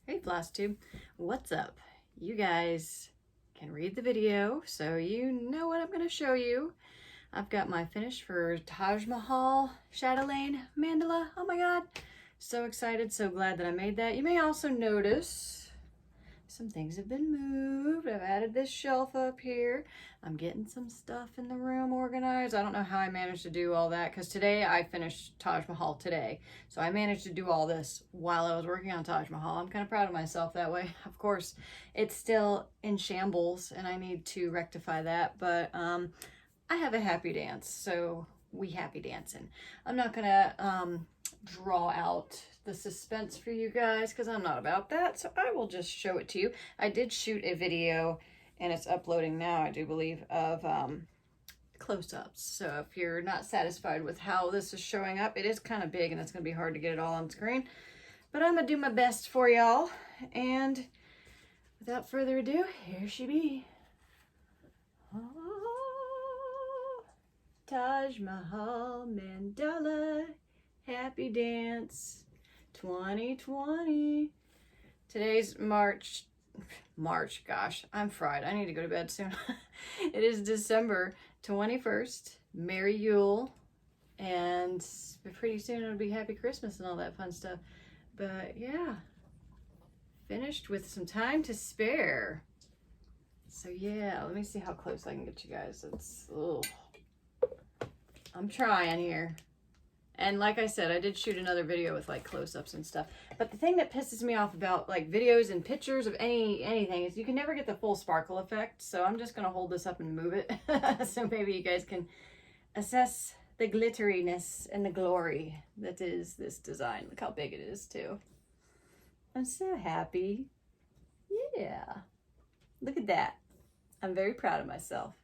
Hey Flosstube, what's up? You guys can read the video, so you know what I'm going to show you. I've got my finish for Taj Mahal Chatelaine mandala. Oh my god, so excited, so glad that I made that. You may also notice some things have been moved. I've added this shelf up here. I'm getting some stuff in the room organized. I don't know how I managed to do all that because today I finished Taj Mahal today. So I managed to do all this while I was working on Taj Mahal. I'm kind of proud of myself that way. Of course, it's still in shambles and I need to rectify that, but I have a happy dance, so we happy dancing. I'm not gonna draw out the suspense for you guys because I'm not about that, so I will just show it to you. I did shoot a video and it's uploading now, I do believe, of close-ups. So if you're not satisfied with how this is showing up, it is kind of big and it's gonna be hard to get it all on screen, but I'm gonna do my best for y'all. And without further ado, here she be. Oh, Taj Mahal mandala happy dance 2020. Today's March, gosh, I'm fried. I need to go to bed soon. It is December 21st. Merry Yule. And pretty soon it'll be Happy Christmas and all that fun stuff. But yeah, finished with some time to spare. So yeah, let me see how close I can get you guys. It's, ugh. I'm trying here. And like I said, I did shoot another video with like close-ups and stuff. But the thing that pisses me off about like videos and pictures of anything is you can never get the full sparkle effect. So I'm just going to hold this up and move it. So maybe you guys can assess the glitteriness and the glory that is this design. Look how big it is too. I'm so happy. Yeah. Look at that. I'm very proud of myself.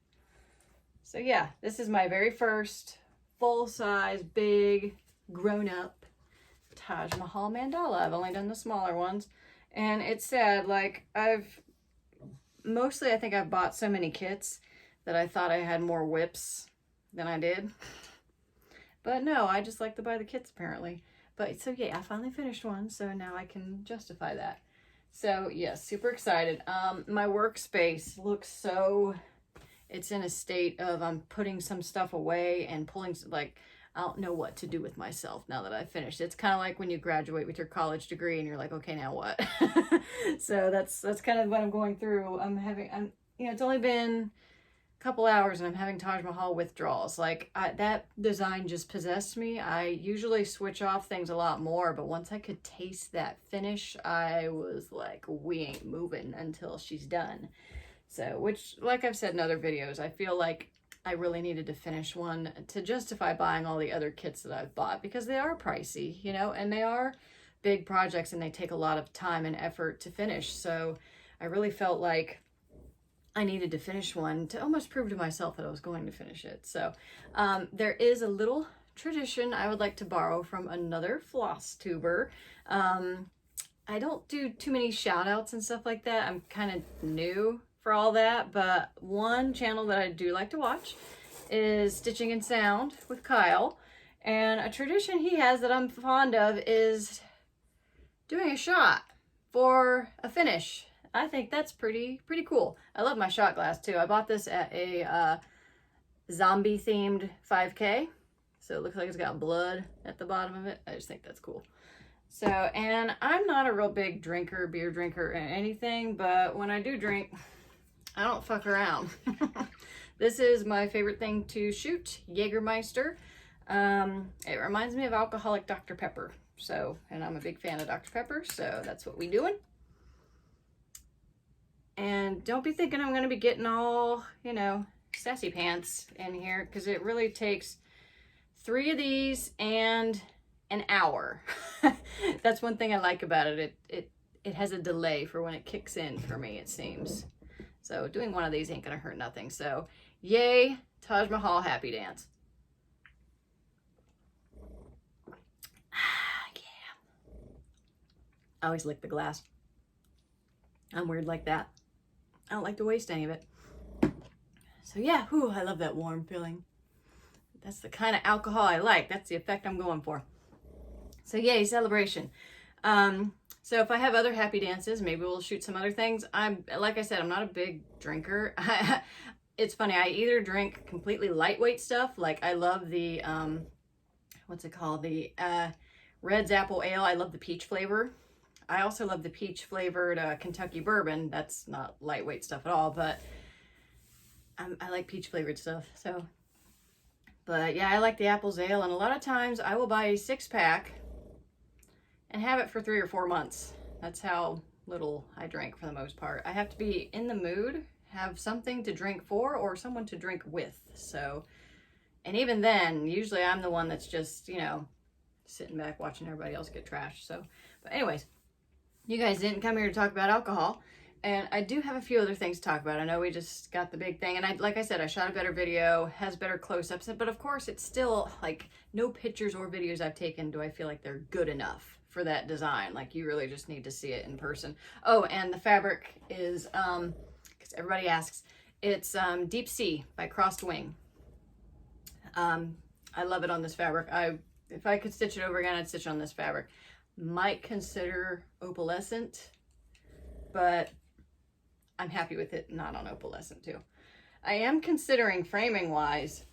So yeah, this is my very first full-size, big, grown-up Taj Mahal mandala. I've only done the smaller ones. And it's sad, like I think I've bought so many kits that I thought I had more whips than I did. But no, I just like to buy the kits apparently. But so yeah, I finally finished one, so now I can justify that. So yes, yeah, super excited. My workspace looks so, it's in a state of I'm putting some stuff away and pulling, like, I don't know what to do with myself now that I've finished. It's kind of like when you graduate with your college degree and you're like, okay, now what? So that's kind of what I'm going through. You know, it's only been a couple hours and I'm having Taj Mahal withdrawals. Like that design just possessed me. I usually switch off things a lot more, but once I could taste that finish, I was like, we ain't moving until she's done. So, which, like I've said in other videos, I feel like I really needed to finish one to justify buying all the other kits that I've bought because they are pricey, you know, and they are big projects and they take a lot of time and effort to finish. So I really felt like I needed to finish one to almost prove to myself that I was going to finish it. So there is a little tradition I would like to borrow from another floss tuber. I don't do too many shout outs and stuff like that. I'm kind of new for all that, but one channel that I do like to watch is Stitching and Sound with Kyle, and a tradition he has that I'm fond of is doing a shot for a finish. I think that's pretty cool. I love my shot glass too. I bought this at a zombie themed 5K, so it looks like it's got blood at the bottom of it. I just think that's cool. So, and I'm not a real big drinker, beer drinker or anything, but when I do drink, I don't fuck around. This is my favorite thing to shoot, Jägermeister. It reminds me of alcoholic Dr. Pepper. So, and I'm a big fan of Dr. Pepper, so that's what we doing. And don't be thinking I'm gonna be getting all, you know, sassy pants in here, because it really takes 3 of these and an hour. That's one thing I like about it. It has a delay for when it kicks in for me, it seems. So doing one of these ain't gonna hurt nothing. So yay, Taj Mahal happy dance. Yeah. I always lick the glass. I'm weird like that. I don't like to waste any of it. So yeah, whew, I love that warm feeling. That's the kind of alcohol I like. That's the effect I'm going for. So yay, celebration. So if I have other happy dances, maybe we'll shoot some other things. Like I said, I'm not a big drinker. It's funny, I either drink completely lightweight stuff, like I love the, what's it called? The Red's Apple Ale. I love the peach flavor. I also love the peach flavored Kentucky bourbon. That's not lightweight stuff at all, but I like peach flavored stuff. So, but yeah, I like the Apple's Ale, and a lot of times I will buy a 6-pack and have it for 3 or 4 months. That's how little I drink for the most part. I have to be in the mood, have something to drink for, or someone to drink with. So, and even then, usually I'm the one that's just, you know, sitting back watching everybody else get trashed. So, but anyways, you guys didn't come here to talk about alcohol, and I do have a few other things to talk about. I know we just got the big thing, and like I said, I shot a better video, has better close-ups, but of course it's still like no pictures or videos I've taken do I feel like they're good enough for that design. Like, you really just need to see it in person. Oh, and the fabric is, because everybody asks, it's Deep Sea by Crossed Wing. I love it on this fabric. If I could stitch it over again, I'd stitch it on this fabric. Might consider opalescent, but I'm happy with it not on opalescent too. I am considering, framing wise,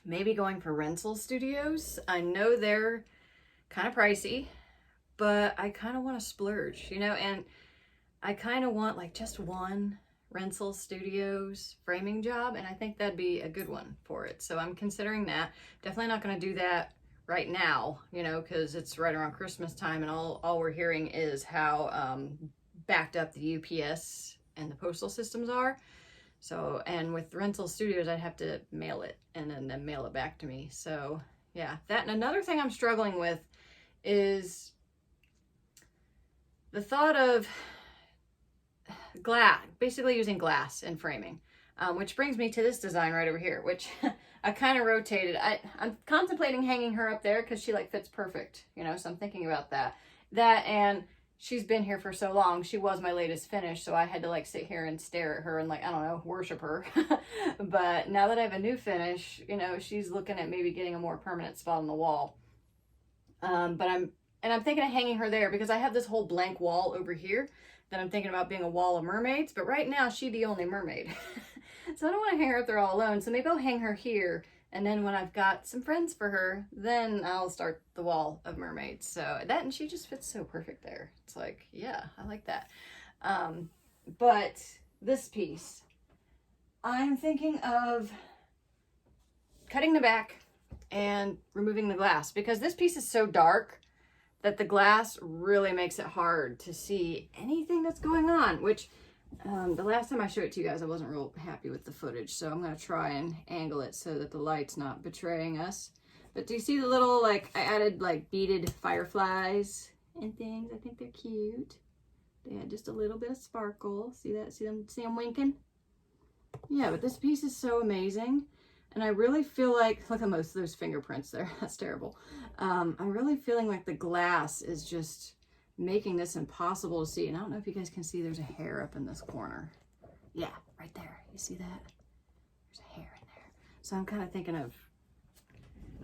maybe going for Rental Studios. I know they're kind of pricey, but I kind of want to splurge, you know, and I kind of want like just one Rental Studios framing job, and I think that'd be a good one for it. So I'm considering that. Definitely not going to do that right now, you know, because it's right around Christmas time, and all we're hearing is how backed up the UPS and the postal systems are. So, and with Rental Studios, I'd have to mail it and then mail it back to me. So yeah, that. And another thing I'm struggling with is the thought of glass, basically using glass in framing, which brings me to this design right over here, which I kind of rotated. I'm contemplating hanging her up there because she like fits perfect, you know, so I'm thinking about that. And she's been here for so long. She was my latest finish, so I had to like sit here and stare at her and like, I don't know, worship her. But now that I have a new finish, you know, she's looking at maybe getting a more permanent spot on the wall. But I'm thinking of hanging her there because I have this whole blank wall over here that I'm thinking about being a wall of mermaids, but right now she's the only mermaid. So I don't want to hang her up there all alone. So maybe I'll hang her here, and then when I've got some friends for her, then I'll start the wall of mermaids. So that, and she just fits so perfect there. It's like, yeah, I like that. But this piece, I'm thinking of cutting the back and removing the glass, because this piece is so dark that the glass really makes it hard to see anything that's going on, which the last time I showed it to you guys, I wasn't real happy with the footage, so I'm going to try and angle it so that the light's not betraying us. But do you see the little, like, I added like beaded fireflies and things? I think they're cute. They had just a little bit of sparkle. See that? See them winking? Yeah, but this piece is so amazing. And I really feel like, look at most of those fingerprints there. That's terrible. I'm really feeling like the glass is just making this impossible to see. And I don't know if you guys can see, there's a hair up in this corner. Yeah, right there. You see that? There's a hair in there. So I'm kind of thinking of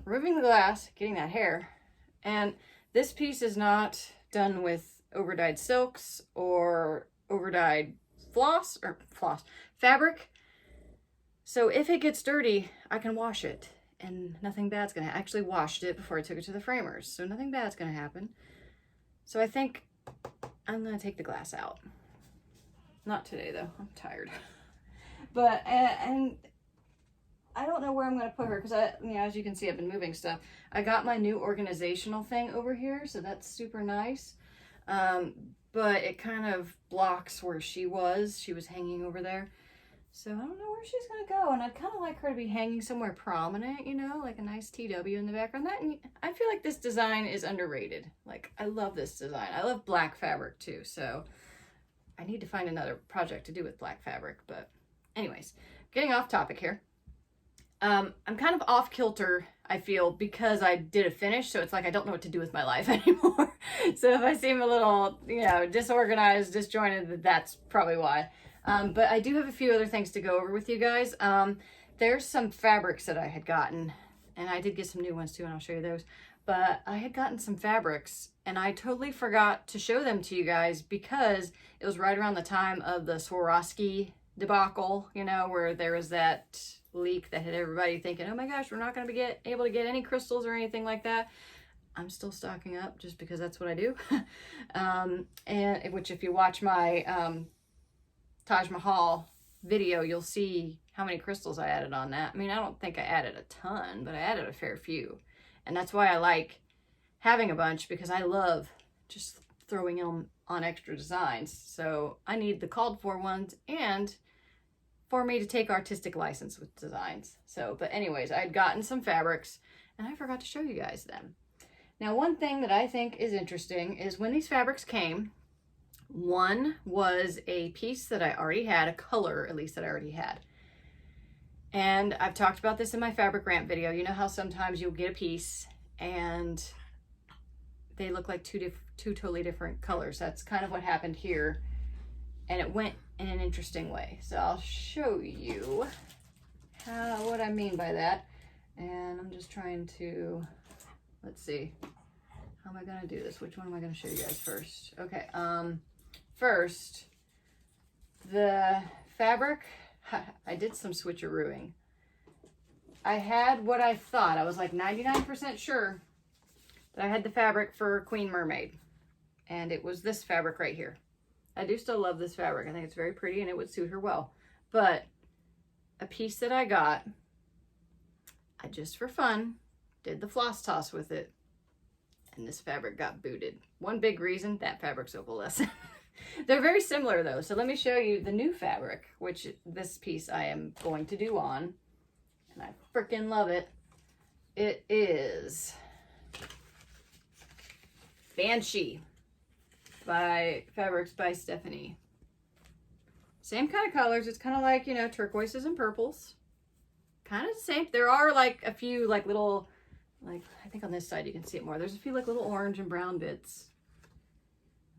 removing the glass, getting that hair. And this piece is not done with overdyed silks or overdyed floss fabric. So if it gets dirty, I can wash it and nothing bad's gonna happen. I actually washed it before I took it to the framers, so nothing bad's gonna happen. So I think I'm gonna take the glass out. Not today though, I'm tired. But, and I don't know where I'm gonna put her because you know, as you can see, I've been moving stuff. I got my new organizational thing over here, so that's super nice. But it kind of blocks where she was hanging over there. So I don't know where she's going to go, and I'd kind of like her to be hanging somewhere prominent, you know, like a nice TW in the background. And I feel like this design is underrated. Like, I love this design. I love black fabric too, so I need to find another project to do with black fabric. But anyways, getting off topic here. I'm kind of off kilter, I feel, because I did a finish, so it's like I don't know what to do with my life anymore. So if I seem a little, you know, disorganized, disjointed, that's probably why. But I do have a few other things to go over with you guys. There's some fabrics that I had gotten, and I did get some new ones too, and I'll show you those. but I had gotten some fabrics and I totally forgot to show them to you guys because it was right around the time of the Swarovski debacle, you know, where there was that leak that had everybody thinking, oh my gosh, we're not going to be able to get any crystals or anything like that. I'm still stocking up just because that's what I do. And which, if you watch my Taj Mahal video, you'll see how many crystals I added on that. I mean, I don't think I added a ton, but I added a fair few. And that's why I like having a bunch, because I love just throwing them on extra designs. So I need the called for ones and for me to take artistic license with designs. So, but anyways, I'd gotten some fabrics and I forgot to show you guys them. Now, one thing that I think is interesting is when these fabrics came, one was a piece that I already had, a color at least that I already had. And I've talked about this in my fabric rant video. You know how sometimes you'll get a piece and they look like two totally different colors. That's kind of what happened here. And it went in an interesting way. So I'll show you what I mean by that. And I'm just trying to, let's see, how am I gonna do this? Which one am I gonna show you guys first? Okay, first, the fabric, I did some switcherooing. I had what I thought, I was like 99% sure that I had the fabric for Queen Mermaid. And it was this fabric right here. I do still love this fabric. I think it's very pretty and it would suit her well. But a piece that I got, I just for fun did the floss toss with it. And this fabric got booted. One big reason, that fabric's opalescent. They're very similar though. So let me show you the new fabric, which this piece I am going to do on. And I freaking love it. It is Banshee by Fabrics by Stephanie. Same kind of colors. It's kind of like, you know, turquoises and purples. Kind of the same. There are like a few like little, like I think on this side you can see it more. There's a few like little orange and brown bits.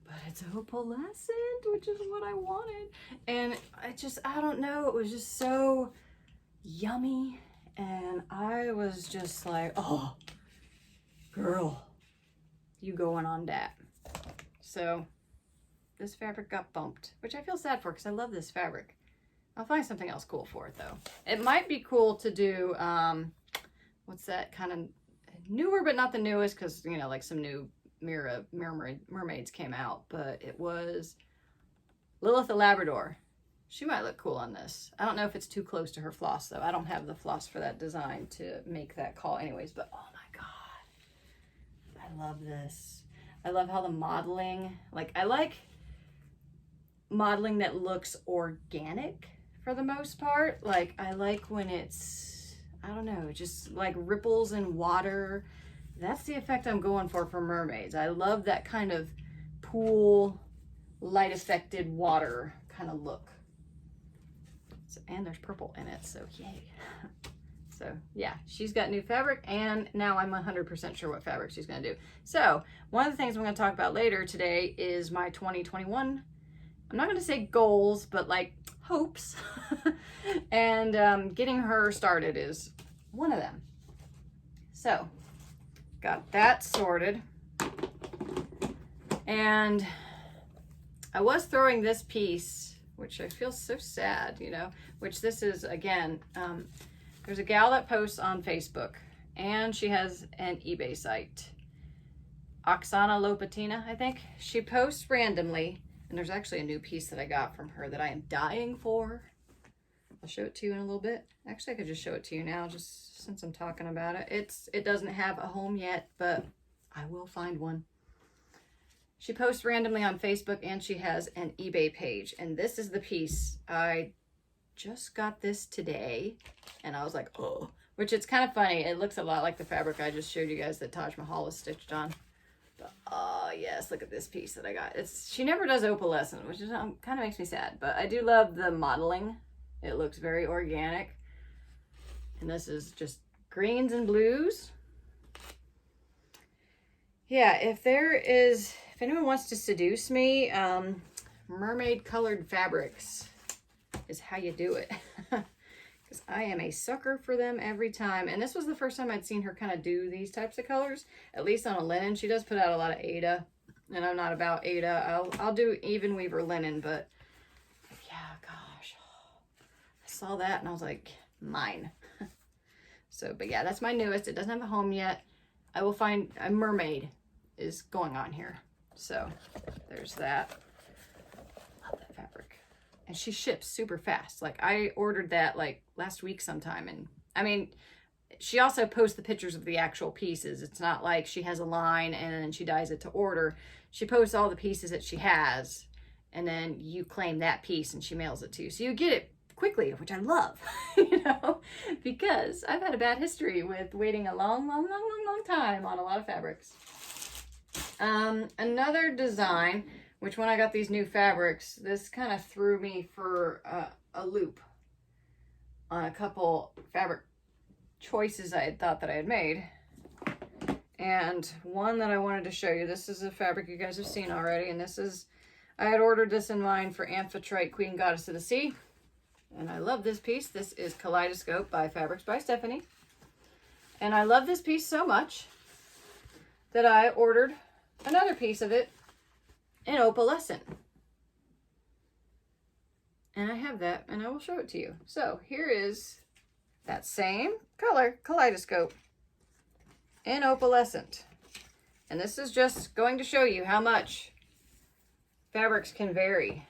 But it's opalescent, which is what I wanted. And I don't know, it was just so yummy. And I was just like, oh, girl, you going on that. So this fabric got bumped, which I feel sad for because I love this fabric. I'll find something else cool for it though. It might be cool to do, what's that kind of newer, but not the newest, because, you know, like some new mermaids came out, but it was Lilith the Labrador. She might look cool on this. I don't know if it's too close to her floss though. I don't have the floss for that design to make that call anyways, but oh my God. I love this. I love how the modeling, like I like modeling that looks organic for the most part. Like I like when it's, I don't know, just like ripples in water. That's the effect I'm going for mermaids. I love that kind of pool, light affected water kind of look. So, and there's purple in it, so yay. So yeah, she's got new fabric, and now I'm 100% sure what fabric she's gonna do. So one of the things I'm gonna talk about later today is my 2021, I'm not gonna say goals, but like hopes. And getting her started is one of them. So got that sorted. And I was throwing this piece, which I feel so sad, you know, which this is, again, there's a gal that posts on Facebook, and she has an eBay site. Oksana Lopatina, I think. She posts randomly, and there's actually a new piece that I got from her that I am dying for. I'll show it to you in a little bit. Actually, I could just show it to you now, just since I'm talking about it. It doesn't have a home yet, but I will find one. She posts randomly on Facebook, and she has an eBay page. And this is the piece. I just got this today, and I was like, oh. Which it's kind of funny. It looks a lot like the fabric I just showed you guys that Taj Mahal was stitched on. But, oh, yes, look at this piece that I got. She never does opalescent, which is kind of makes me sad. But I do love the modeling. It looks very organic. And this is just greens and blues. Yeah, if anyone wants to seduce me, mermaid colored fabrics is how you do it. because I am a sucker for them every time. And this was the first time I'd seen her kind of do these types of colors, at least on a linen. She does put out a lot of Aida, and I'm not about Aida. I'll do even weaver linen, but yeah, gosh, I saw that and I was like, mine. So, but yeah, that's my newest. It doesn't have a home yet. I will find a mermaid is going on here. So there's that. Love that fabric. And she ships super fast. Like, I ordered that like last week sometime. And I mean, she also posts the pictures of the actual pieces. It's not like she has a line and then she dyes it to order. She posts all the pieces that she has, and then you claim that piece and she mails it to you. So you get it quickly, which I love, you know, because I've had a bad history with waiting a long time on a lot of fabrics. Another design, which when I got these new fabrics, this kind of threw me for a loop on a couple fabric choices I had thought that I had made. And one that I wanted to show you, this is a fabric you guys have seen already, and this is, I had ordered this in mind for Amphitrite Queen Goddess of the Sea, and I love this piece. This is Kaleidoscope by Fabrics by Stephanie, and I love this piece so much that I ordered another piece of it in opalescent. And I have that, and I will show it to you. So here is that same color, Kaleidoscope, in opalescent. And this is just going to show you how much fabrics can vary.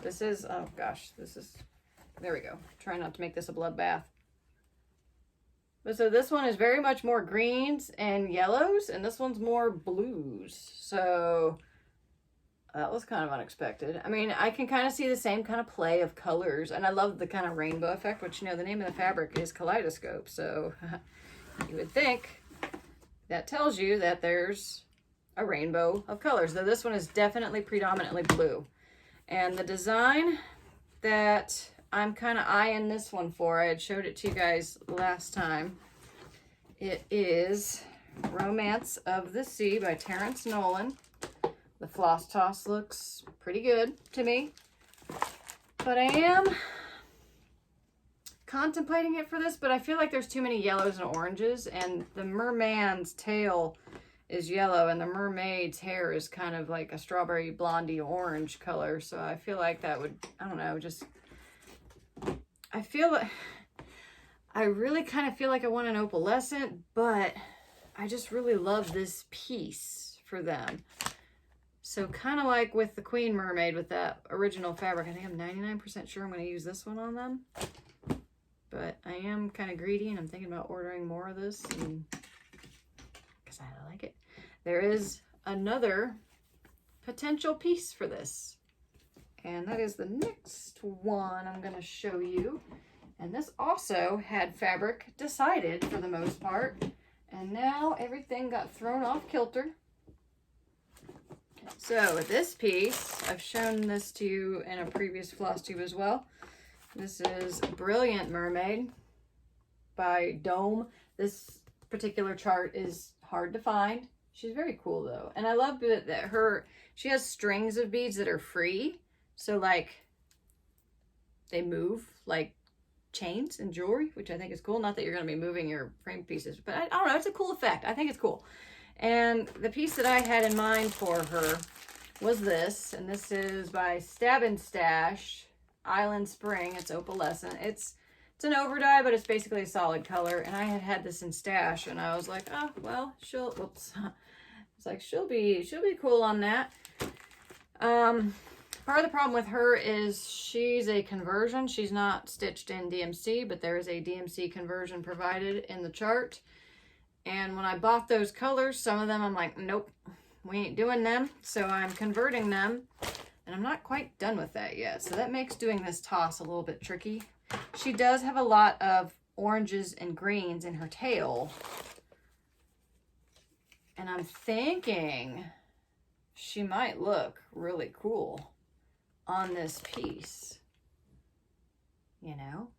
This is, oh gosh, this is, there we go. Try not to make this a bloodbath. But so this one is very much more greens and yellows, and this one's more blues. So that was kind of unexpected. I mean, I can kind of see the same kind of play of colors, and I love the kind of rainbow effect, which, you know, the name of the fabric is Kaleidoscope. So you would think that tells you that there's a rainbow of colors, though this one is definitely predominantly blue. And the design that I'm kind of eyeing this one for, I had showed it to you guys last time. It is Romance of the Sea by Terrence Nolan. The floss toss looks pretty good to me, but I am contemplating it for this, but I feel like there's too many yellows and oranges, and the merman's tail is yellow and the mermaid's hair is kind of like a strawberry blondie orange color. So I feel like that would, I don't know, just, I feel like, I really kind of feel like I want an opalescent, but I just really love this piece for them. So kind of like with the Queen Mermaid with that original fabric, I think I'm 99% sure I'm going to use this one on them. But I am kind of greedy and I'm thinking about ordering more of this because I like it. There is another potential piece for this. And that is the next one I'm going to show you. And this also had fabric decided for the most part. And now everything got thrown off kilter. So this piece, I've shown this to you in a previous Flosstube as well. This is Brilliant Mermaid by Dome. This particular chart is hard to find. She's very cool though. And I love that she has strings of beads that are free. So like they move like chains and jewelry, which I think is cool. Not that you're going to be moving your frame pieces, but I don't know. It's a cool effect. I think it's cool. And the piece that I had in mind for her was this, and this is by Stab and Stash, Island Spring. It's opalescent. It's an overdye, but it's basically a solid color. And I had this in stash, and I was like, oh well, whoops. It's like she'll be cool on that. Part of the problem with her is she's a conversion. She's not stitched in DMC, but there is a DMC conversion provided in the chart. And when I bought those colors, some of them I'm like, nope, we ain't doing them. So I'm converting them, and I'm not quite done with that yet. So that makes doing this toss a little bit tricky. She does have a lot of oranges and greens in her tail. And I'm thinking she might look really cool on this piece. You know?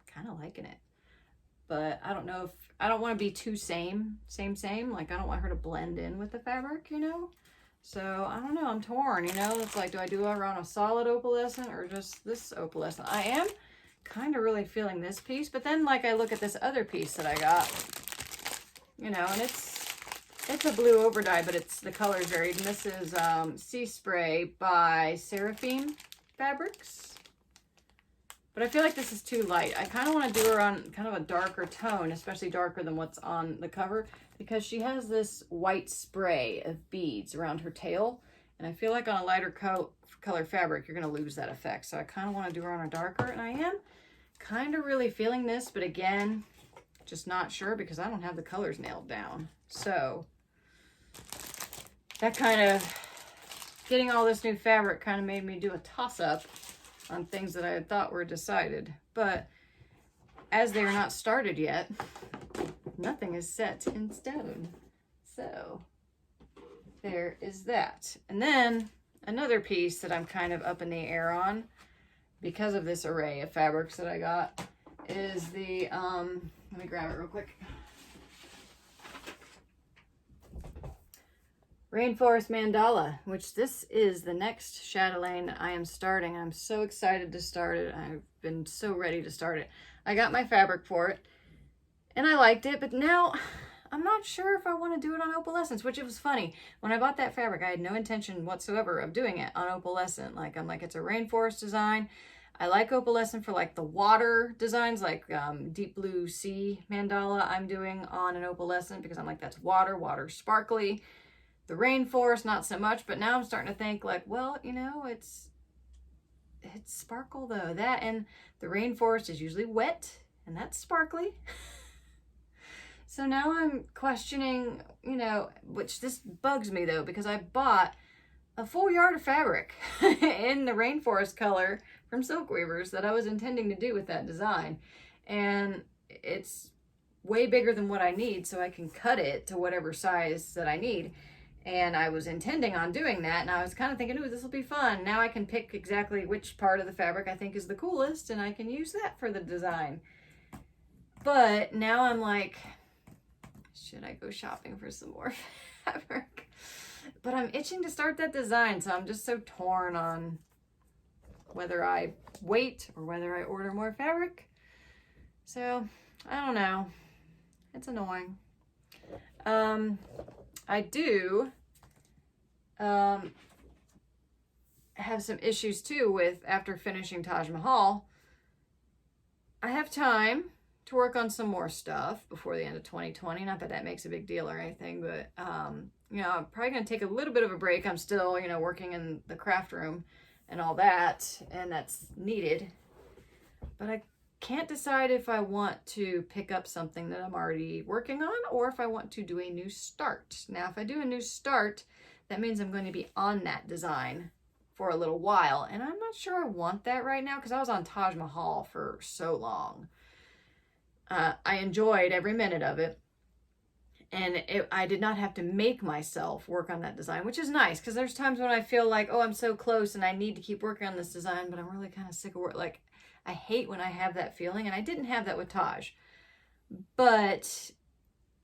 Kind of liking it. But I don't know if, I don't want to be too same. Like, I don't want her to blend in with the fabric, you know? So, I don't know. I'm torn, you know? It's like, do I do her on a solid opalescent or just this opalescent? I am kind of really feeling this piece. But then, like, I look at this other piece that I got, you know, and it's a blue over dye, but the color is varied. And this is Sea Spray by Seraphim Fabrics. But I feel like this is too light. I kind of want to do her on kind of a darker tone, especially darker than what's on the cover, because she has this white spray of beads around her tail. And I feel like on a lighter color fabric, you're going to lose that effect. So I kind of want to do her on a darker, and I am kind of really feeling this, but again, just not sure because I don't have the colors nailed down. So that kind of, getting all this new fabric kind of made me do a toss-up on things that I had thought were decided. But as they are not started yet, nothing is set in stone. So there is that. And then another piece that I'm kind of up in the air on because of this array of fabrics that I got is the, let me grab it real quick. Rainforest Mandala, which this is the next chatelaine I am starting. I'm so excited to start it. I've been so ready to start it. I got my fabric for it and I liked it, but now I'm not sure if I want to do it on opalescence, which it was funny. When I bought that fabric, I had no intention whatsoever of doing it on opalescent. Like, I'm like, it's a rainforest design. I like opalescent for like the water designs, like deep blue sea mandala I'm doing on an opalescent because I'm like, that's water sparkly. The rainforest, not so much, but now I'm starting to think like, well, you know, it's sparkle though. That and the rainforest is usually wet and that's sparkly. So now I'm questioning, you know, which this bugs me though, because I bought a full yard of fabric in the rainforest color from Silk Weavers that I was intending to do with that design. And it's way bigger than what I need, so I can cut it to whatever size that I need. And I was intending on doing that, and I was kind of thinking, ooh, this will be fun. Now I can pick exactly which part of the fabric I think is the coolest, and I can use that for the design. But now I'm like, should I go shopping for some more fabric? But I'm itching to start that design, so I'm just so torn on whether I wait or whether I order more fabric. So, I don't know. It's annoying. I do have some issues too with, after finishing Taj Mahal, I have time to work on some more stuff before the end of 2020. Not that that makes a big deal or anything, but you know, I'm probably going to take a little bit of a break. I'm still, you know, working in the craft room and all that, and that's needed. But I can't decide if I want to pick up something that I'm already working on or if I want to do a new start. Now, if I do a new start, that means I'm going to be on that design for a little while, and I'm not sure I want that right now because I was on Taj Mahal for so long. I enjoyed every minute of it, and I did not have to make myself work on that design, which is nice because there's times when I feel like, oh, I'm so close and I need to keep working on this design, but I'm really kind of sick of work. Like, I hate when I have that feeling, and I didn't have that with Taj, but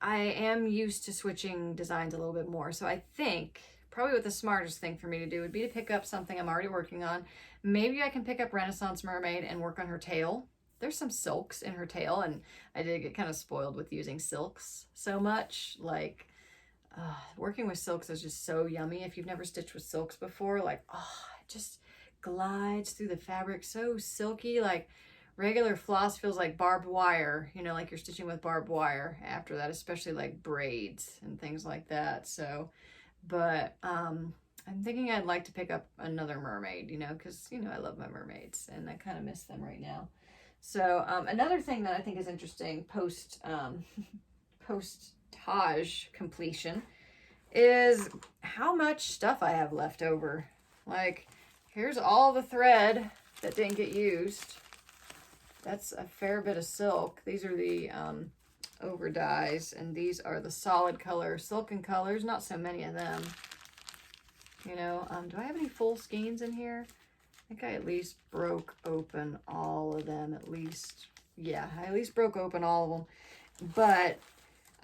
I am used to switching designs a little bit more. So I think probably what the smartest thing for me to do would be to pick up something I'm already working on. Maybe I can pick up Renaissance Mermaid and work on her tail. There's some silks in her tail, and I did get kind of spoiled with using silks so much. Like, working with silks is just so yummy. If you've never stitched with silks before, like, it just glides through the fabric so silky. Like, regular floss feels like barbed wire, you know, like you're stitching with barbed wire after that, especially like braids and things like that. So, but I'm thinking I'd like to pick up another mermaid, you know, because, you know, I love my mermaids and I kind of miss them right now. So another thing that I think is interesting post Taj completion is how much stuff I have left over. Like, here's all the thread that didn't get used. That's a fair bit of silk. These are the over dyes, and these are the solid color silken colors. Not so many of them. You know, do I have any full skeins in here? I think I at least broke open all of them, at least. Yeah, I at least broke open all of them. But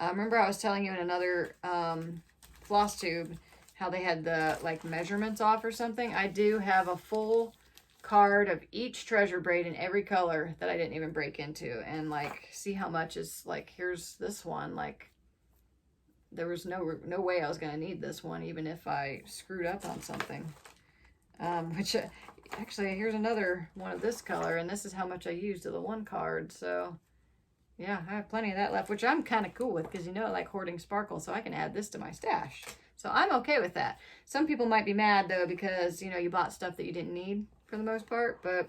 remember I was telling you in another floss tube how they had the like measurements off or something. I do have a full card of each treasure braid in every color that I didn't even break into, and like see how much is like, here's this one, like there was no way I was going to need this one even if I screwed up on something. Which actually, here's another one of this color, and this is how much I used of the one card. So yeah, I have plenty of that left, which I'm kind of cool with because, you know, I like hoarding sparkle, so I can add this to my stash. So I'm okay with that. Some people might be mad though because, you know, you bought stuff that you didn't need for the most part. But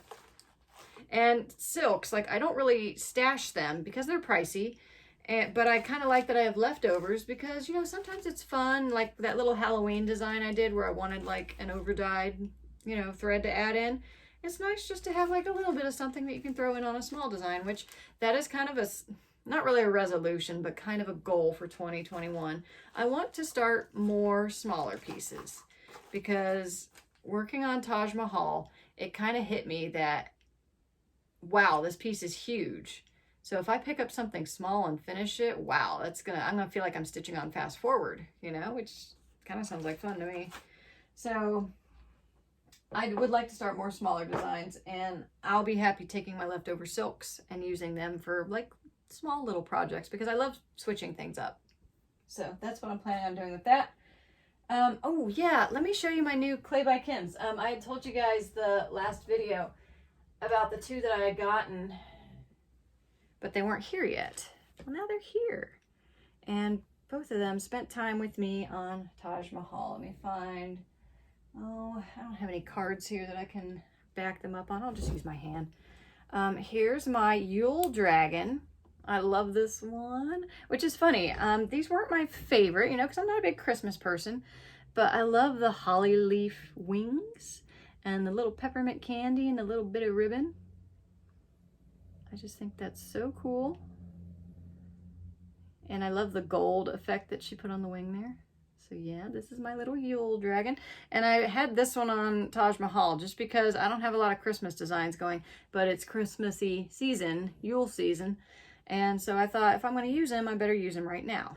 and silks, like I don't really stash them because they're pricey. But I kind of like that I have leftovers because, you know, sometimes it's fun. Like that little Halloween design I did where I wanted like an overdyed, you know, thread to add in. It's nice just to have like a little bit of something that you can throw in on a small design, which that is kind of a, not really a resolution, but kind of a goal for 2021. I want to start more smaller pieces because working on Taj Mahal, it kind of hit me that, wow, this piece is huge. So if I pick up something small and finish it, wow, I'm gonna feel like I'm stitching on fast forward, you know, which kind of sounds like fun to me. So I would like to start more smaller designs, and I'll be happy taking my leftover silks and using them for like small little projects because I love switching things up. So that's what I'm planning on doing with that. Oh yeah, let me show you my new Clay by Kim's. I had told you guys the last video about the two that I had gotten, but they weren't here yet. Well, now they're here. And both of them spent time with me on Taj Mahal. Let me find, oh, I don't have any cards here that I can back them up on. I'll just use my hand. Here's my Yule Dragon. I love this one, which is funny. These weren't my favorite, you know, because I'm not a big Christmas person, but I love the holly leaf wings and the little peppermint candy and the little bit of ribbon. I just think that's so cool. And I love the gold effect that she put on the wing there. So yeah, this is my little Yule Dragon. And I had this one on Taj Mahal just because I don't have a lot of Christmas designs going, but it's Christmassy season, Yule season. And so I thought if I'm going to use them, I better use them right now.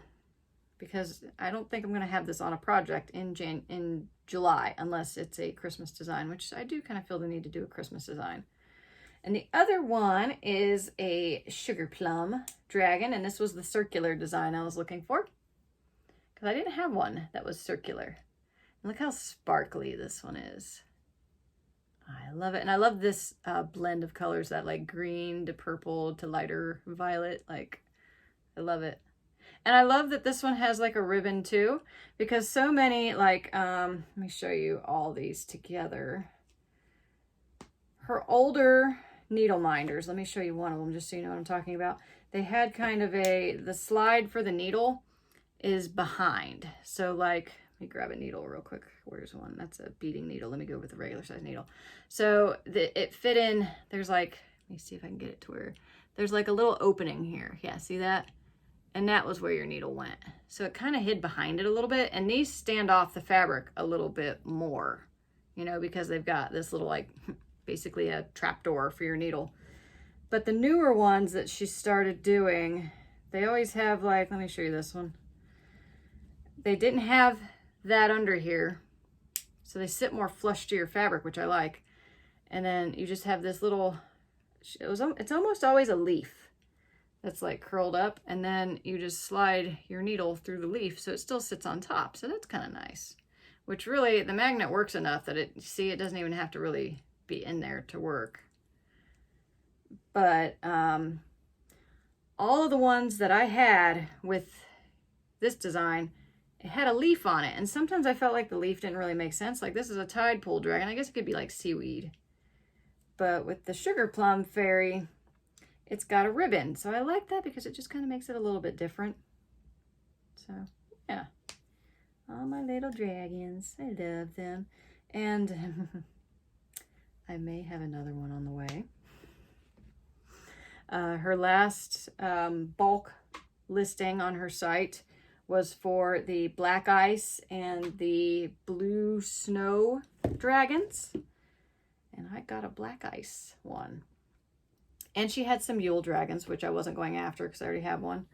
Because I don't think I'm going to have this on a project in July unless it's a Christmas design, which I do kind of feel the need to do a Christmas design. And the other one is a Sugar Plum Dragon, and this was the circular design I was looking for because I didn't have one that was circular. And look how sparkly this one is. I love it. And I love this blend of colors, that like green to purple to lighter violet. Like, I love it. And I love that this one has like a ribbon too, because so many, like, let me show you all these together. Her older needle minders, let me show you one of them just so you know what I'm talking about. They had kind of the slide for the needle is behind. So like, let me grab a needle real quick. Where's one? That's a beading needle. Let me go with a regular size needle. So it fit in, there's like, let me see if I can get it to where, there's like a little opening here. Yeah, see that? And that was where your needle went. So it kind of hid behind it a little bit. And these stand off the fabric a little bit more, you know, because they've got this little like, basically a trapdoor for your needle. But the newer ones that she started doing, they always have like, let me show you this one. They didn't have that under here. So they sit more flush to your fabric, which I like. And then you just have this little, it's almost always a leaf that's like curled up, and then you just slide your needle through the leaf so it still sits on top. So that's kind of nice, which really the magnet works enough that it doesn't even have to really be in there to work. But all of the ones that I had with this design, it had a leaf on it, and sometimes I felt like the leaf didn't really make sense. Like this is a tide pool dragon. I guess it could be like seaweed. But with the Sugar Plum Fairy, it's got a ribbon. So I like that because it just kind of makes it a little bit different. So yeah, all my little dragons, I love them. And I may have another one on the way. Her last bulk listing on her site was for the black ice and the blue snow dragons. And I got a black ice one. And she had some Yule dragons, which I wasn't going after because I already have one.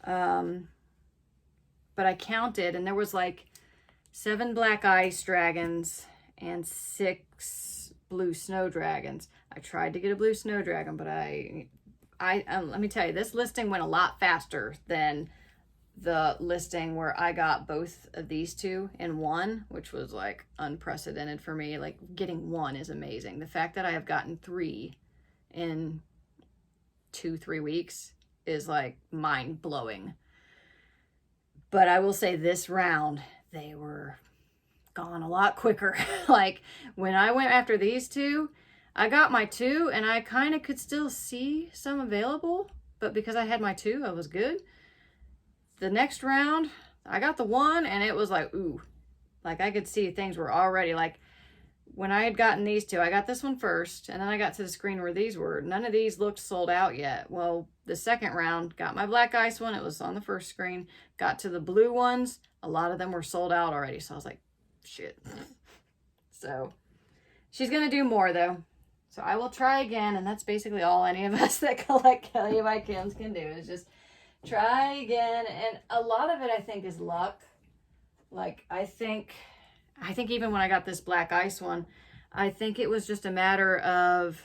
But I counted, and there was like 7 black ice dragons and 6 blue snow dragons. I tried to get a blue snow dragon, but let me tell you, this listing went a lot faster than the listing where I got both of these two in one, which was like unprecedented for me. Like getting one is amazing. The fact that I have gotten 3 in 2-3 weeks is like mind blowing. But I will say this round, they were gone a lot quicker. Like when I went after these two, I got my 2 and I kind of could still see some available, but because I had my 2, I was good. The next round, I got the 1 and it was like, ooh, like I could see things were already like, when I had gotten these 2, I got this one first and then I got to the screen where these were. None of these looked sold out yet. Well, the second round, got my black ice one. It was on the first screen. Got to the blue ones. A lot of them were sold out already. So I was like, shit. So she's going to do more though. So I will try again. And that's basically all any of us that collect Kelly by Kim's can do is just try again. And a lot of it, I think, is luck. Like, I think even when I got this black ice one, I think it was just a matter of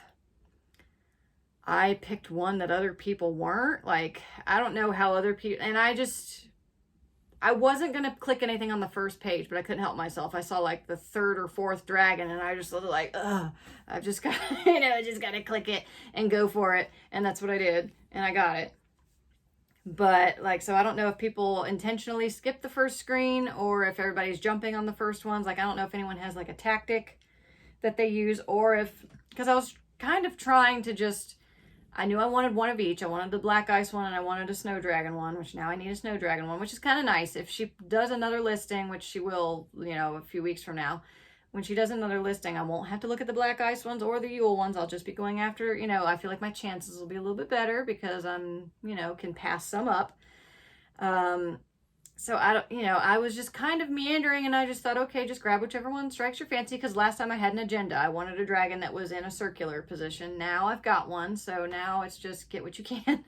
I picked one that other people weren't. Like, I don't know how other people, and I wasn't going to click anything on the first page, but I couldn't help myself. I saw like the 3rd or 4th dragon and I just was like, ugh, I've just got, just got to click it and go for it. And that's what I did. And I got it. But like, so I don't know if people intentionally skip the first screen or if everybody's jumping on the first ones. Like, I don't know if anyone has like a tactic that they use, or if, because I was kind of trying to just, I knew I wanted one of each. I wanted the black ice one and I wanted a snow dragon one, which now I need a snow dragon one, which is kind of nice. If she does another listing, which she will, a few weeks from now, when she does another listing, I won't have to look at the black ice ones or the Yule ones. I'll just be going after, I feel like my chances will be a little bit better because I'm, can pass some up. So I was just kind of meandering and I just thought, okay, just grab whichever one strikes your fancy. Because last time I had an agenda. I wanted a dragon that was in a circular position. Now I've got one. So now it's just get what you can.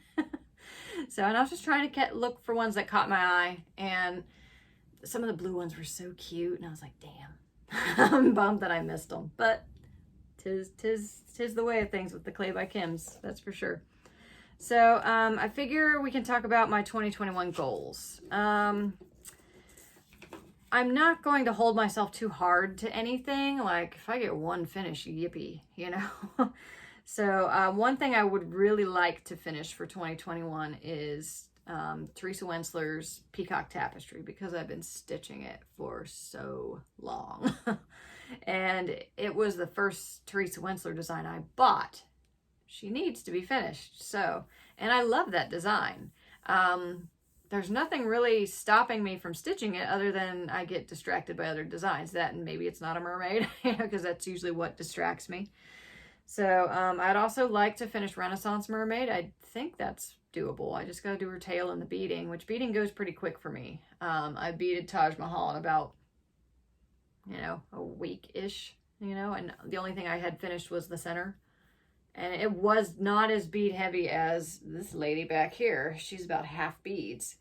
So, and I was just trying to look for ones that caught my eye. And some of the blue ones were so cute. And I was like, damn. I'm bummed that I missed them, but tis the way of things with the Clay by Kim's, that's for sure. So I figure we can talk about my 2021 goals. I'm not going to hold myself too hard to anything. Like if I get one finish, yippee, So one thing I would really like to finish for 2021 is Teresa Wensler's Peacock Tapestry, because I've been stitching it for so long. And it was the first Teresa Wensler design I bought. She needs to be finished. So, and I love that design. There's nothing really stopping me from stitching it other than I get distracted by other designs. That, and maybe it's not a mermaid, because that's usually what distracts me. So I'd also like to finish Renaissance Mermaid. I think that's doable. I just got to do her tail and the beading, which beading goes pretty quick for me. I beaded Taj Mahal in about, a week-ish, and the only thing I had finished was the center. And it was not as bead heavy as this lady back here. She's about half beads.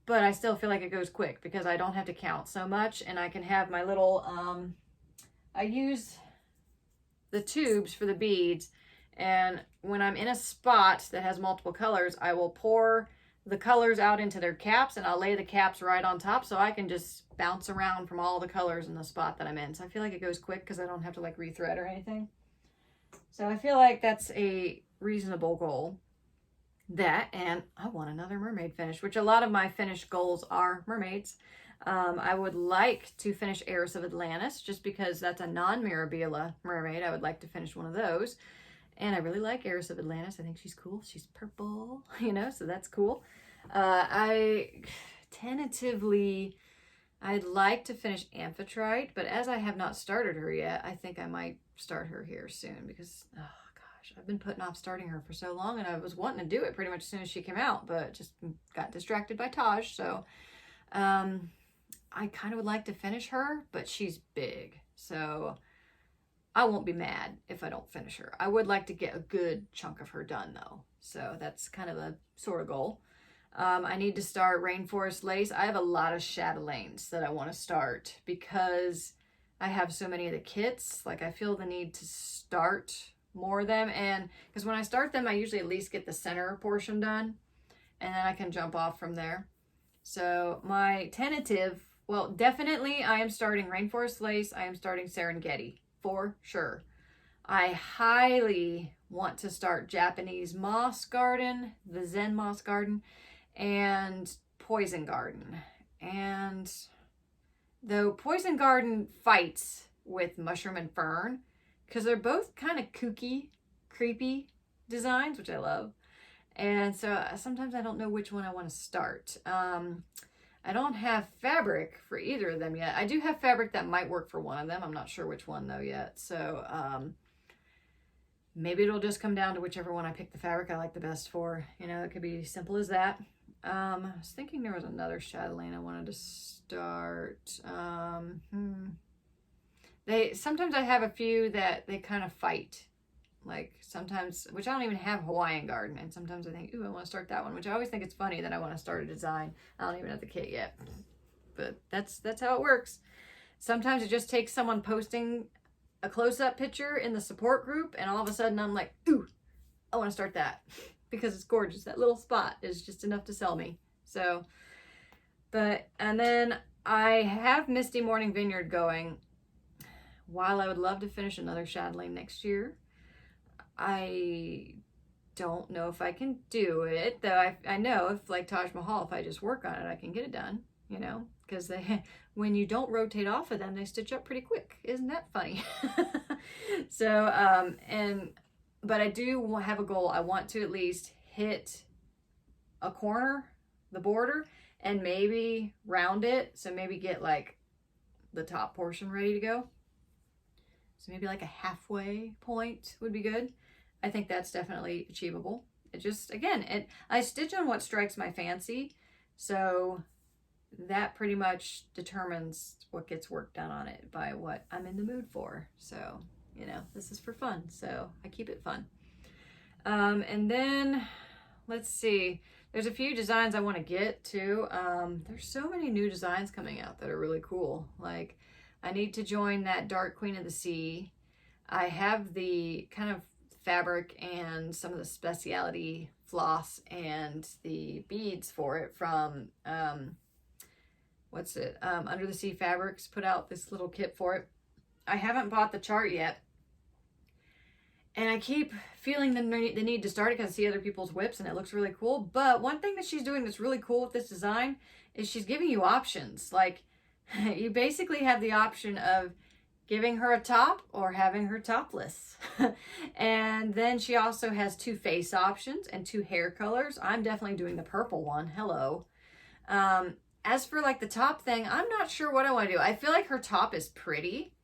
But I still feel like it goes quick because I don't have to count so much, and I can have my little, I use the tubes for the beads, and when I'm in a spot that has multiple colors, I will pour the colors out into their caps, and I'll lay the caps right on top so I can just bounce around from all the colors in the spot that I'm in. So I feel like it goes quick because I don't have to like rethread or anything. So I feel like that's a reasonable goal. That, and I want another mermaid finish, which a lot of my finish goals are mermaids. I would like to finish Heiress of Atlantis, just because that's a non-Mirabilia mermaid. I would like to finish one of those. And I really like Heiress of Atlantis. I think she's cool. She's purple, so that's cool. I'd like to finish Amphitrite, but as I have not started her yet, I think I might start her here soon because, oh gosh, I've been putting off starting her for so long, and I was wanting to do it pretty much as soon as she came out, but just got distracted by Taj. So I kind of would like to finish her, but she's big, so I won't be mad if I don't finish her. I would like to get a good chunk of her done though, so that's kind of a sort of goal. I need to start Rainforest Lace. I have a lot of chatelaines that I want to start because I have so many of the kits, like I feel the need to start more of them. And because when I start them, I usually at least get the center portion done, and then I can jump off from there. So my tentative, well, definitely I am starting Rainforest Lace. I am starting Serengeti for sure. I highly want to start Japanese Moss Garden, the Zen Moss Garden, and Poison Garden. And though Poison Garden fights with Mushroom and Fern, because they're both kind of kooky, creepy designs, which I love. And so sometimes I don't know which one I want to start. I don't have fabric for either of them yet. I do have fabric that might work for one of them. I'm not sure which one though yet. So maybe it'll just come down to whichever one I pick the fabric I like the best for. You know, it could be simple as that. I was thinking there was another chatelaine I wanted to start. Sometimes I have a few that they kind of fight. Like sometimes, which I don't even have Hawaiian Garden, and sometimes I think, ooh, I want to start that one, which I always think it's funny that I want to start a design. I don't even have the kit yet, but that's how it works. Sometimes it just takes someone posting a close-up picture in the support group, and all of a sudden I'm like, ooh, I want to start that because it's gorgeous. That little spot is just enough to sell me. So, and then I have Misty Morning Vineyard going. While I would love to finish another chatelaine next year, I don't know if I can do it, though I know if, like Taj Mahal, if I just work on it, I can get it done, you know, because when you don't rotate off of them, they stitch up pretty quick. Isn't that funny? So, but I do have a goal. I want to at least hit a corner, the border, and maybe round it. So maybe get like the top portion ready to go. So maybe like a halfway point would be good. I think that's definitely achievable. It just, again, I stitch on what strikes my fancy. So that pretty much determines what gets work done on it by what I'm in the mood for. So, you know, this is for fun. So I keep it fun. And then let's see, there's a few designs I want to get to. There's so many new designs coming out that are really cool. Like I need to join that Dark Queen of the Sea. I have the kind of fabric and some of the specialty floss and the beads for it from Under the Sea Fabrics put out this little kit for it. I haven't bought the chart yet, and I keep feeling the need to start it because I see other people's whips and it looks really cool. But one thing that she's doing that's really cool with this design is she's giving you options. Like you basically have the option of giving her a top or having her topless. And then she also has 2 face options and 2 hair colors. I'm definitely doing the purple one. Hello. As for like the top thing, I'm not sure what I want to do. I feel like her top is pretty,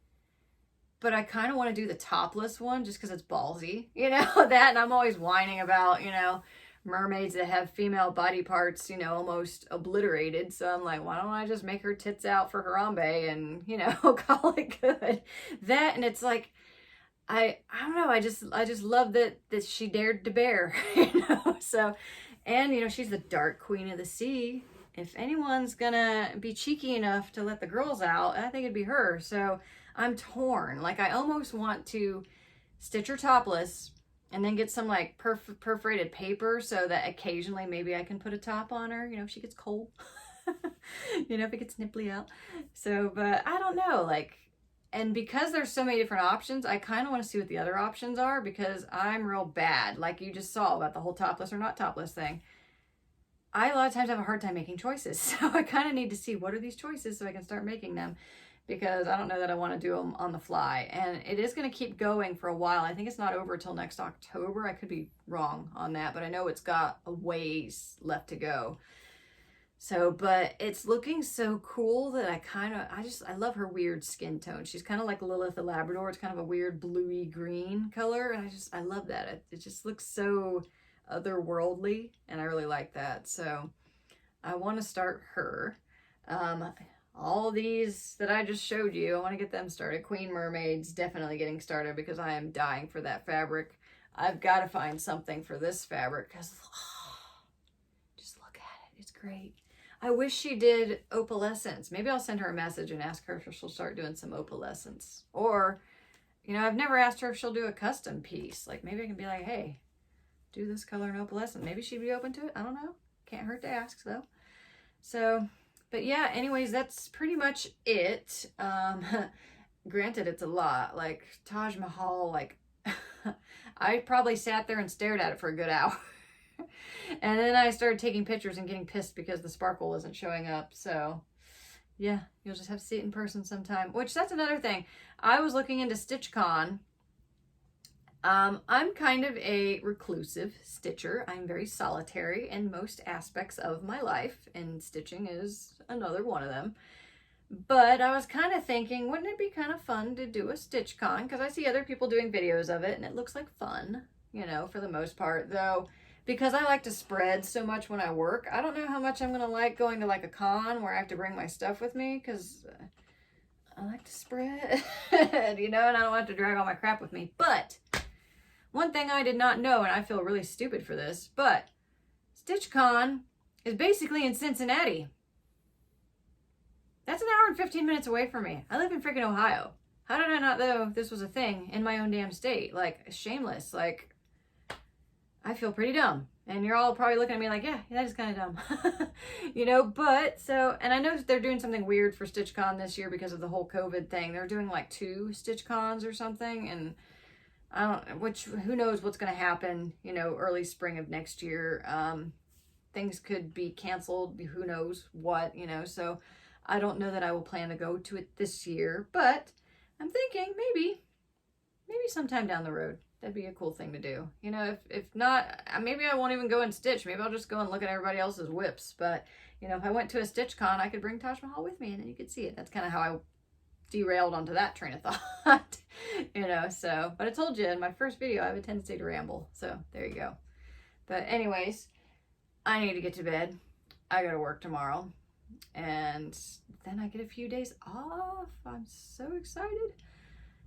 but I kind of want to do the topless one just because it's ballsy, you know, that. And I'm always whining about, you know, mermaids that have female body parts, you know, almost obliterated. So I'm like, why don't I just make her tits out for Harambe and, you know, call it good. That, and it's like, I don't know, I just love that she dared to bear, you know. So, and you know, she's the Dark Queen of the Sea. If anyone's gonna be cheeky enough to let the girls out, I think it'd be her. So I'm torn. Like I almost want to stitch her topless and then get some like perforated paper so that occasionally maybe I can put a top on her, you know, if she gets cold, you know, if it gets nipply out. So, but I don't know, like, and because there's so many different options, I kind of want to see what the other options are because I'm real bad. Like you just saw about the whole topless or not topless thing. I a lot of times have a hard time making choices. So I kind of need to see what are these choices so I can start making them, because I don't know that I want to do them on the fly. And it is going to keep going for a while. I think it's not over till next October. I could be wrong on that, but I know it's got a ways left to go. So, but it's looking so cool that I love her weird skin tone. She's kind of like Lilith the Labrador. It's kind of a weird bluey green color. And I love that. It just looks so otherworldly, and I really like that. So I want to start her. All these that I just showed you, I want to get them started. Queen Mermaids, definitely getting started because I am dying for that fabric. I've got to find something for this fabric because just look at it. It's great. I wish she did opalescence. Maybe I'll send her a message and ask her if she'll start doing some opalescence. Or, you know, I've never asked her if she'll do a custom piece. Like, maybe I can be like, hey, do this color in opalescent. Maybe she'd be open to it. I don't know. Can't hurt to ask, though. So, but yeah, anyways, that's pretty much it. Granted, it's a lot. Like, Taj Mahal, like, I probably sat there and stared at it for a good hour. And then I started taking pictures and getting pissed because the sparkle wasn't showing up. So, yeah, you'll just have to see it in person sometime. Which, that's another thing. I was looking into StitchCon. I'm kind of a reclusive stitcher. I'm very solitary in most aspects of my life, and stitching is another one of them. But I was kind of thinking, wouldn't it be kind of fun to do a StitchCon? Because I see other people doing videos of it, and it looks like fun, you know, for the most part. Though, because I like to spread so much when I work, I don't know how much I'm going to like going to like a con where I have to bring my stuff with me, because I like to spread, you know, and I don't have to drag all my crap with me. But one thing I did not know, and I feel really stupid for this, but StitchCon is basically in Cincinnati. That's an hour and 15 minutes away from me. I live in freaking Ohio. How did I not know this was a thing in my own damn state? Like, shameless. Like, I feel pretty dumb. And you're all probably looking at me like, yeah, that is kind of dumb. You know, but so, and I know they're doing something weird for StitchCon this year because of the whole COVID thing. They're doing like 2 StitchCons or something. And I don't, which, who knows what's going to happen, you know, early spring of next year. Things could be canceled. Who knows what, you know, so I don't know that I will plan to go to it this year, but I'm thinking maybe sometime down the road. That'd be a cool thing to do. You know, if not, maybe I won't even go and stitch. Maybe I'll just go and look at everybody else's whips. But, you know, if I went to a StitchCon, I could bring Taj Mahal with me and then you could see it. That's kind of how I derailed onto that train of thought. You know, so, but I told you in my first video, I have a tendency to ramble. So there you go. But anyways, I need to get to bed. I go to work tomorrow. And then I get a few days off. I'm so excited.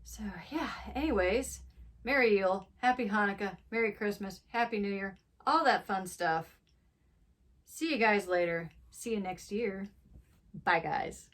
So yeah, anyways, Merry Yule, Happy Hanukkah, Merry Christmas, Happy New Year, all that fun stuff. See you guys later. See you next year. Bye, guys.